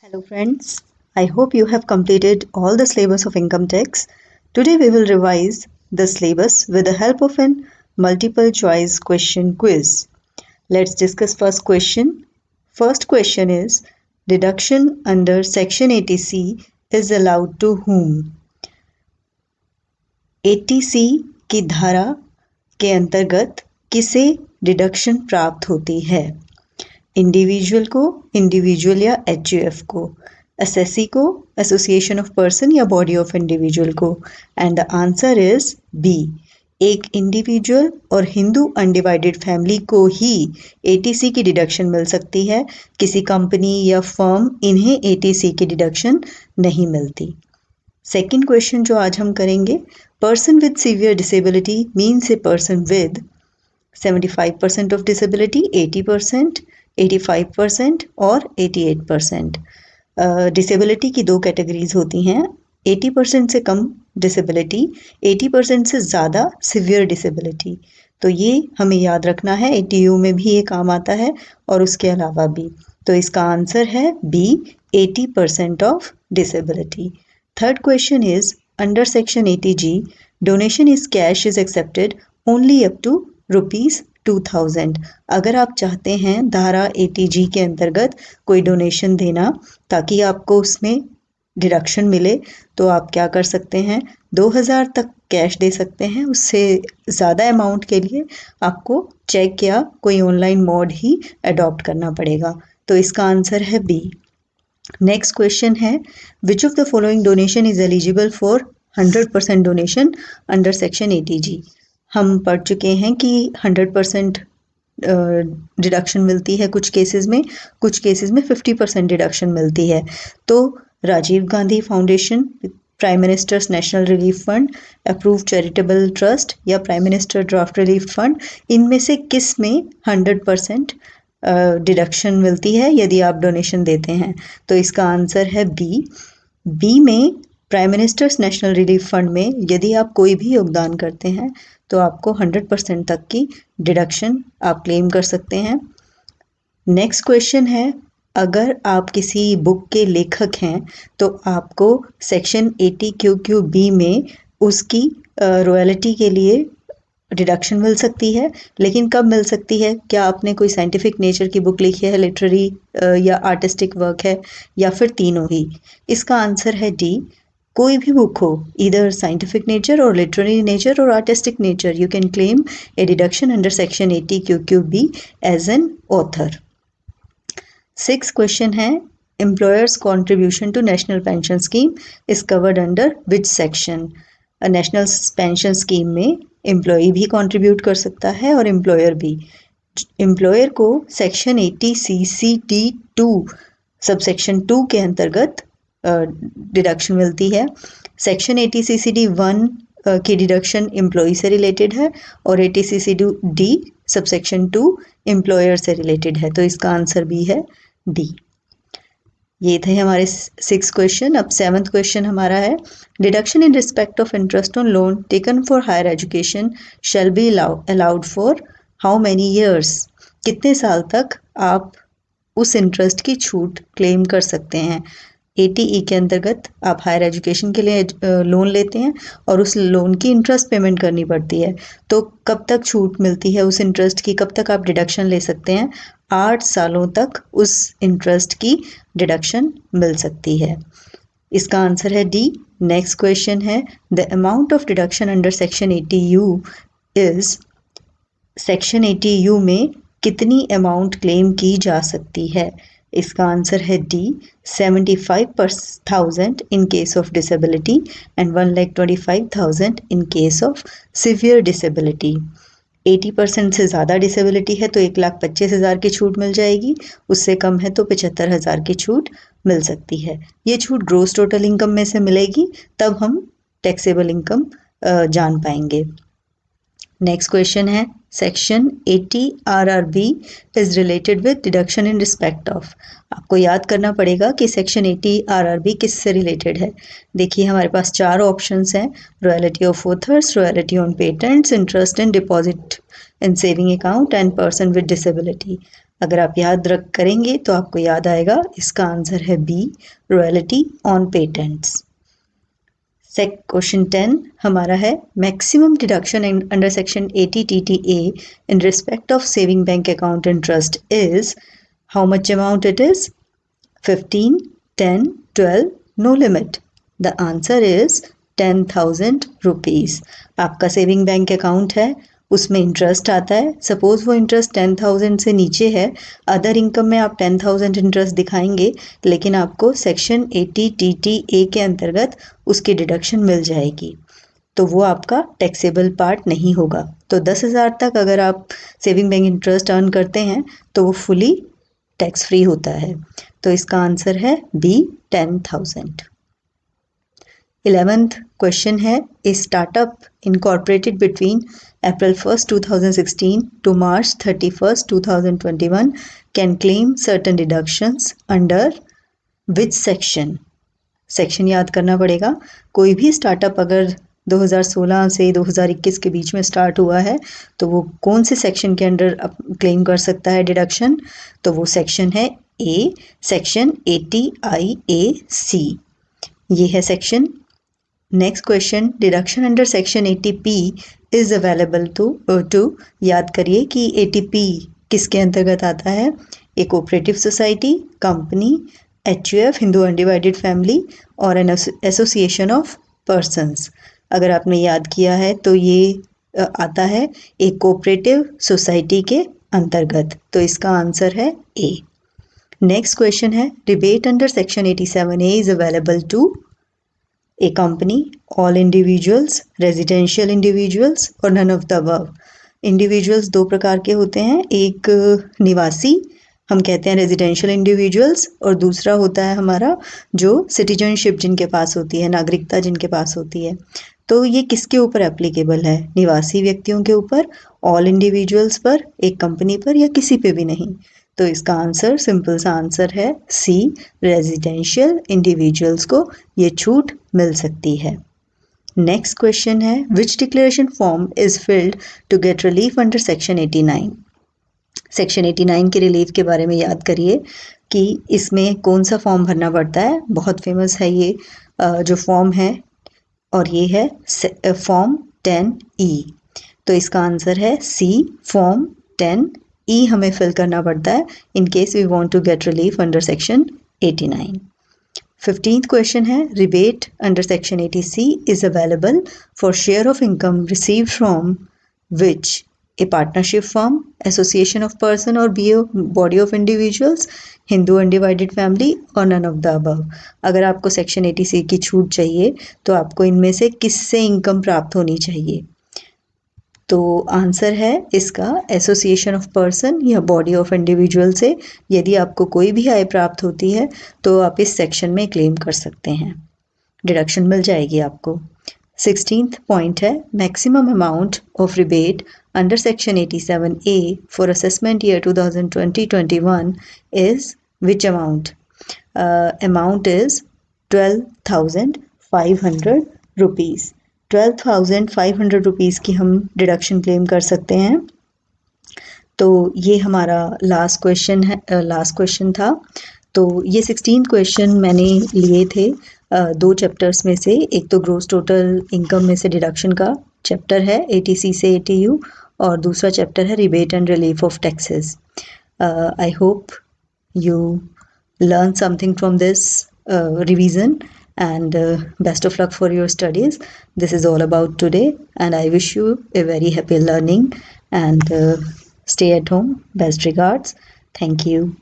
Hello friends, I hope you have completed all the syllabus of income tax. Today we will revise the syllabus with the help of an multiple choice question quiz. Let's discuss first question. First question is deduction under section 80C is allowed to whom? 80C की धारा के अंतर्गत किसे deduction प्राप्त होती है? Individual को, individual या एचयूएफ को, एसएससी को, एसोसिएशन ऑफ पर्सन या बॉडी ऑफ इंडिविजुअल को। And the answer is B. एक इंडिविजुअल और हिंदू अनडिवाइडेड फैमिली को ही एटीसी की डिडक्शन मिल सकती है, किसी कंपनी या फर्म इन्हें एटीसी की डिडक्शन नहीं मिलती। सेकेंड क्वेश्चन जो आज हम करेंगे, person with severe disability means a person with 75% of disability, 80%, 85% और 88%। डिसेबिलिटी की दो कैटेगरीज होती हैं, 80% से कम डिसेबिलिटी, 80% से ज़्यादा सिवियर डिसेबिलिटी। तो ये हमें याद रखना है, एटीयू में भी ये काम आता है और उसके अलावा भी। तो इसका आंसर है B, 80% of disability. Third question is under section 80G donation is cash is accepted only up to ₹2000। अगर आप चाहते हैं धारा 80G के अंतर्गत कोई डोनेशन देना ताकि आपको उसमें डिडक्शन मिले, तो आप क्या कर सकते हैं, 2000 तक कैश दे सकते हैं। उससे ज़्यादा अमाउंट के लिए आपको चेक या कोई ऑनलाइन मोड ही अडॉप्ट करना पड़ेगा। तो इसका आंसर है बी। नेक्स्ट क्वेश्चन है which of the following donation is eligible for 100% donation under section 80G। हम पढ़ चुके हैं कि 100% डिडक्शन मिलती है कुछ केसेस में, कुछ केसेस में 50% डिडक्शन मिलती है। तो Rajiv Gandhi foundation, prime minister's national relief fund, approve charitable trust या prime minister drought relief fund, इनमें से किस में 100% डिडक्शन मिलती है यदि आप डोनेशन देते हैं? तो इसका आंसर है बी। बी में prime minister's national relief fund में यदि आप कोई भी योगदान करते हैं तो आपको 100% तक की डिडक्शन आप क्लेम कर सकते हैं। नेक्स्ट क्वेश्चन है अगर आप किसी बुक के लेखक हैं तो आपको सेक्शन 80QQB में उसकी रॉयल्टी के लिए डिडक्शन मिल सकती है, लेकिन कब मिल सकती है? क्या आपने कोई साइंटिफिक नेचर की बुक लिखी है, लिटरेरी या आर्टिस्टिक वर्क है, या फिर तीनों ही? इसका आंसर है डी। कोई भी बुक हो, इधर साइंटिफिक नेचर और लिटरेरी नेचर और artistic nature, you can claim a deduction under section 80QQB as an author. Six question है employer's contribution to national pension scheme is covered under which section? National pension scheme में employee भी contribute कर सकता है और employer भी। Employer को section 80CCD2 subsection 2 के अंतर्गत डिडक्शन मिलती है। सेक्शन 80CCD1 की डिडक्शन एम्प्लॉय से रिलेटेड है और 80CCD सबसेक्शन 2 एम्प्लॉयर से रिलेटेड है। तो इसका आंसर भी है डी। ये थे हमारे 6 क्वेश्चन। अब 7th क्वेश्चन हमारा है deduction in respect of interest on loan taken for higher education shall be allowed for how many years? कितने साल तक आप उस इंटरेस्ट की छूट क्लेम कर सकते हैं? 80E के अंतर्गत आप हायर एजुकेशन के लिए लोन लेते हैं और उस लोन की इंटरेस्ट पेमेंट करनी पड़ती है, तो कब तक छूट मिलती है उस इंटरेस्ट की, कब तक आप डिडक्शन ले सकते हैं? 8 सालों तक उस इंटरेस्ट की डिडक्शन मिल सकती है। इसका आंसर है डी। नेक्स्ट क्वेश्चन है the amount of deduction under section 80U is, section 80U में कितनी अमाउंट क्लेम की जा सकती है? इसका आंसर है D, 75,000 in case of disability and 1,25,000 in case of severe disability. 80% से ज़्यादा डिसेबिलिटी है तो 1,25,000 की छूट मिल जाएगी, उससे कम है तो 75,000 की छूट मिल सकती है। ये छूट ग्रोस टोटल इनकम में से मिलेगी, तब हम टैक्सेबल इनकम जान पाएंगे। नेक्स्ट क्वेश्चन है section 80 RRB is related with deduction in respect of. आपको याद करना पड़ेगा कि सेक्शन 80 RRB किससे रिलेटेड है। देखिए हमारे पास 4 ऑप्शंस हैं, royalty of authors, royalty on patents, interest in deposit in saving account and person with disability. अगर आप याद रख करेंगे तो आपको याद आएगा, इसका आंसर है B, royalty on patents. Question 10 हमारा है, maximum deduction under section 80 TTA in respect of saving bank account and trust is, how much amount it is? 15, 10, 12, no limit. The answer is 10,000 rupees. आपका saving bank account है, उसमें interest आता है। Suppose वो interest 10,000 से नीचे है, other income में आप 10,000 इंटरेस्ट दिखाएंगे, लेकिन आपको सेक्शन 80 TTA के अंतर्गत उसकी डिडक्शन मिल जाएगी, तो वो आपका टैक्सेबल पार्ट नहीं होगा। तो 10,000 तक अगर आप सेविंग बैंक इंटरेस्ट अर्न करते हैं तो वो फुली टैक्स फ्री होता है। तो इसका आंसर है बी, 10,000। 11th क्वेश्चन है, a startup incorporated between April 1st 2016 to March 31st 2021 can claim certain deductions under which section? Section याद करना पड़ेगा। कोई भी स्टार्टअप अगर 2016 से 2021 के बीच में स्टार्ट हुआ है तो वो कौन से सेक्शन के अंडर क्लेम कर सकता है डिडक्शन? तो वो सेक्शन है ए, सेक्शन 80IAC, ये है section. Next question, deduction under section 80P is available to, याद करिए कि 80P किसके अंतर्गत आता है? A cooperative society, company, HUF Hindu undivided family और एन एसोसिएशन ऑफ पर्सन्स। अगर आपने याद किया है तो ये आता है एक कोऑपरेटिव सोसाइटी के अंतर्गत, तो इसका आंसर है ए। नेक्स्ट क्वेश्चन है, rebate under section 87A is available to a company, all individuals, residential individuals और none of the above. Individuals दो प्रकार के होते हैं, एक निवासी हम कहते हैं रेजिडेंशियल इंडिविजुअल्स, और दूसरा होता है हमारा जो सिटीजनशिप जिनके पास होती है, नागरिकता जिनके पास होती है। तो ये किसके ऊपर एप्लीकेबल है? निवासी व्यक्तियों के ऊपर, ऑल इंडिविजुअल्स पर, एक कंपनी पर, या किसी पे भी नहीं। तो इसका आंसर, सिंपल सा आंसर है सी, रेजिडेंशियल इंडिविजुअल्स को ये छूट मिल सकती है। नेक्स्ट क्वेश्चन है, which declaration form is filled to get relief under section 89? Section 89 के रिलीफ के बारे में याद करिए कि इसमें कौन सा फॉर्म भरना पड़ता है। बहुत फेमस है ये जो फॉर्म है, और ये है फॉर्म 10E। तो इसका आंसर है सी, फॉर्म 10E हमें फिल करना पड़ता है in case we want to get relief under section 89। 15th question है, rebate under section 80C is available for share of income received from which? A partnership firm, association of person और body of individuals, Hindu undivided family और none of the above. अगर आपको section 80C की छूट चाहिए तो आपको इनमें से किससे इनकम प्राप्त होनी चाहिए? तो आंसर है इसका एसोसिएशन ऑफ पर्सन या बॉडी ऑफ इंडिविजुअल से। यदि आपको कोई भी आय प्राप्त होती है तो आप इस सेक्शन में क्लेम कर सकते हैं, डिडक्शन मिल जाएगी आपको। 16th पॉइंट है, maximum amount of rebate under section 87A for assessment year 2020-21 is which amount? Amount is 12,500 rupees. 12,500 rupees की हम डिडक्शन क्लेम कर सकते हैं। तो ये हमारा लास्ट क्वेश्चन था। तो ये 16 क्वेश्चन मैंने लिए थे दो चैप्टर्स में से। एक तो ग्रोस टोटल इनकम में से डिडक्शन का चैप्टर है 80C से 80U, और दूसरा चैप्टर है rebate and relief of taxes. I hope you learn something from this revision, and best of luck for your studies. This is all about today, and I wish you a very happy learning, and stay at home. Best regards. Thank you.